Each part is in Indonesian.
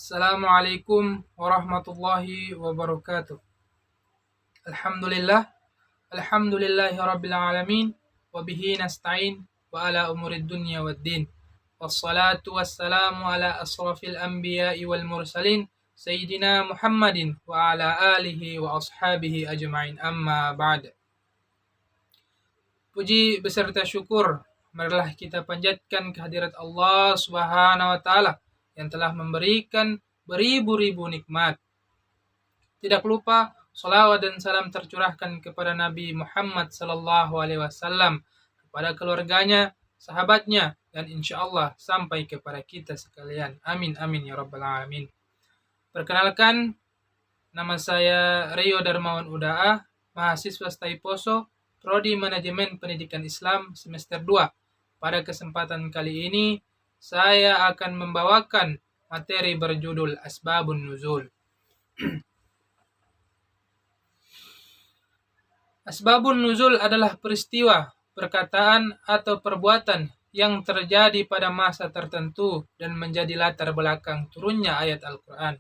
Assalamualaikum warahmatullahi wabarakatuh. Alhamdulillah, alhamdulillahi rabbil alamin, wa bihi nasta'in wa ala umurid dunya waddin. Wassalatu wassalamu ala asrafil anbiya'i wal mursalin, Sayyidina Muhammadin wa ala alihi wa ashabihi ajma'in, amma ba'd. Puji beserta syukur marilah kita panjatkan kehadirat Allah Subhanahu wa taala yang telah memberikan beribu-ribu nikmat. Tidak lupa salawat dan salam tercurahkan kepada Nabi Muhammad sallallahu alaihi wasallam, kepada keluarganya, sahabatnya, dan insya Allah sampai kepada kita sekalian. Amin amin ya rabbal alamin. Perkenalkan, nama saya Rio Darmawan Udaah, mahasiswa Staiposo, Prodi Manajemen Pendidikan Islam semester 2. Pada kesempatan kali ini, saya akan membawakan materi berjudul Asbabun Nuzul. Asbabun Nuzul adalah peristiwa, perkataan, atau perbuatan yang terjadi pada masa tertentu dan menjadi latar belakang turunnya ayat Al-Quran.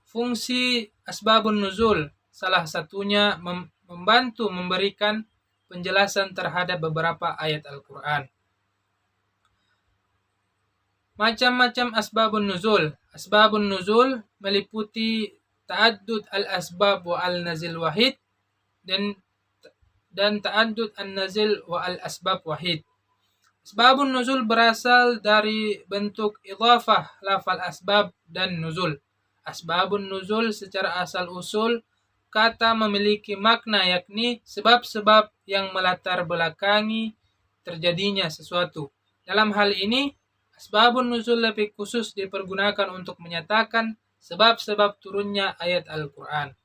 Fungsi Asbabun Nuzul salah satunya membantu memberikan penjelasan terhadap beberapa ayat Al-Quran. Macam-macam Asbabun Nuzul. Asbabun Nuzul meliputi ta'addud al-asbab wa al-nazil wahid dan ta'addud an-nazil wa al-asbab wahid. Asbabun Nuzul berasal dari bentuk idhafah lafal asbab dan nuzul. Asbabun Nuzul secara asal-usul kata memiliki makna yakni sebab-sebab yang melatar belakangi terjadinya sesuatu. Dalam hal ini, Asbabun Nuzul lebih khusus dipergunakan untuk menyatakan sebab-sebab turunnya ayat Al-Quran.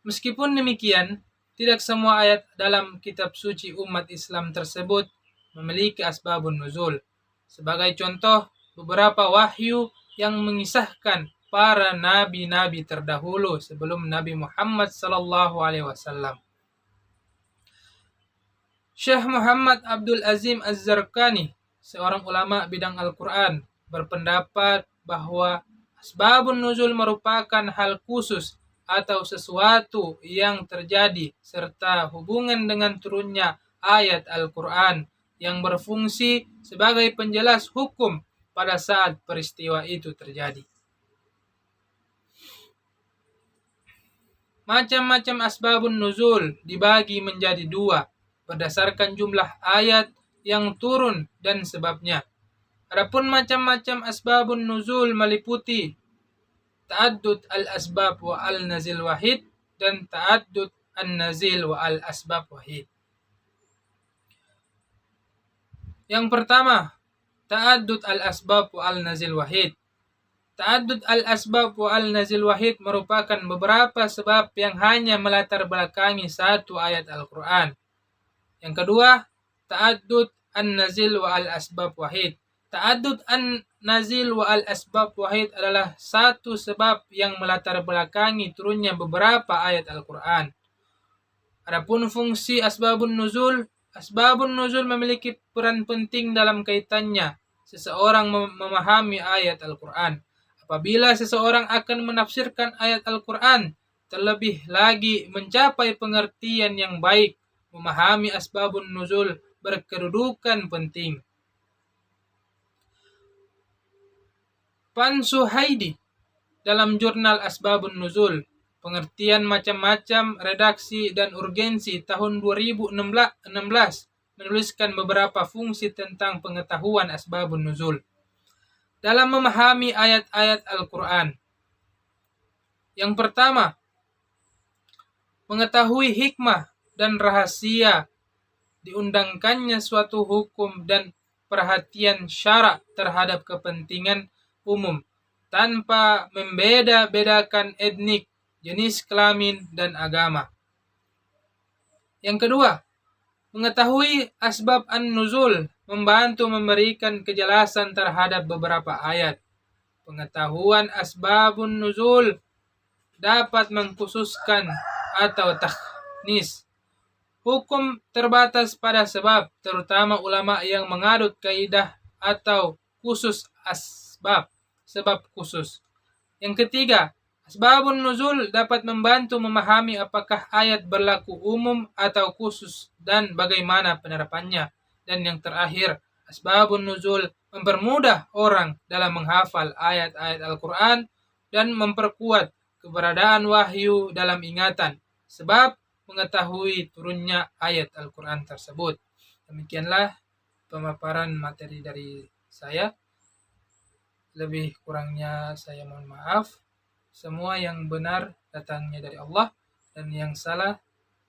Meskipun demikian, tidak semua ayat dalam kitab suci umat Islam tersebut memiliki Asbabun Nuzul. Sebagai contoh, beberapa wahyu yang mengisahkan para nabi-nabi terdahulu sebelum Nabi Muhammad SAW. Syekh Muhammad Abdul Azim Az-Zarqani, seorang ulama bidang Al-Quran, berpendapat bahwa Asbabun Nuzul merupakan hal khusus atau sesuatu yang terjadi serta hubungan dengan turunnya ayat Al-Quran yang berfungsi sebagai penjelas hukum pada saat peristiwa itu terjadi. Macam-macam Asbabun Nuzul dibagi menjadi dua berdasarkan jumlah ayat yang turun dan sebabnya. Adapun macam-macam Asbabun Nuzul meliputi ta'addud al-asbab wa al-nazil wahid dan ta'addud an-nazil wa al-asbab wahid. Yang pertama, ta'addud al-asbab wa al-nazil wahid. Ta'addud al-asbab wa al-nazil wahid merupakan beberapa sebab yang hanya melatar belakangi satu ayat Al-Quran. Yang kedua, ta'addud an-nazil wa al-asbab wahid. Ta'addud an-nazil wa al-asbab wahid adalah satu sebab yang melatar belakangi turunnya beberapa ayat Al-Quran. Adapun fungsi Asbabun Nuzul memiliki peran penting dalam kaitannya seseorang memahami ayat Al-Quran. Apabila seseorang akan menafsirkan ayat Al-Quran, terlebih lagi mencapai pengertian yang baik, memahami Asbabun Nuzul berkedudukan penting. Pan Suhaidi dalam jurnal Asbabun Nuzul, pengertian macam-macam redaksi dan urgensi tahun 2016 menuliskan beberapa fungsi tentang pengetahuan Asbabun Nuzul dalam memahami ayat-ayat Al-Quran. Yang pertama, mengetahui hikmah dan rahasia diundangkannya suatu hukum dan perhatian syarak terhadap kepentingan umum tanpa membeda-bedakan etnik, jenis kelamin, dan agama. Yang kedua, mengetahui asbab an-nuzul membantu memberikan kejelasan terhadap beberapa ayat. Pengetahuan asbabun nuzul dapat mengkhususkan atau takhnis hukum terbatas pada sebab, terutama ulama yang mengadut kaidah atau khusus asbab, sebab khusus. Yang ketiga, asbabun nuzul dapat membantu memahami apakah ayat berlaku umum atau khusus dan bagaimana penerapannya. Dan yang terakhir, asbabun nuzul mempermudah orang dalam menghafal ayat-ayat Al-Quran dan memperkuat keberadaan wahyu dalam ingatan, sebab mengetahui turunnya ayat Al-Quran tersebut. Demikianlah pemaparan materi dari saya. Lebih kurangnya saya mohon maaf. Semua yang benar datangnya dari Allah dan yang salah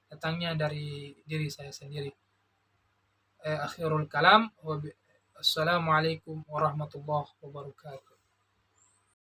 datangnya dari diri saya sendiri. Akhirul kalam. Assalamualaikum warahmatullahi wabarakatuh.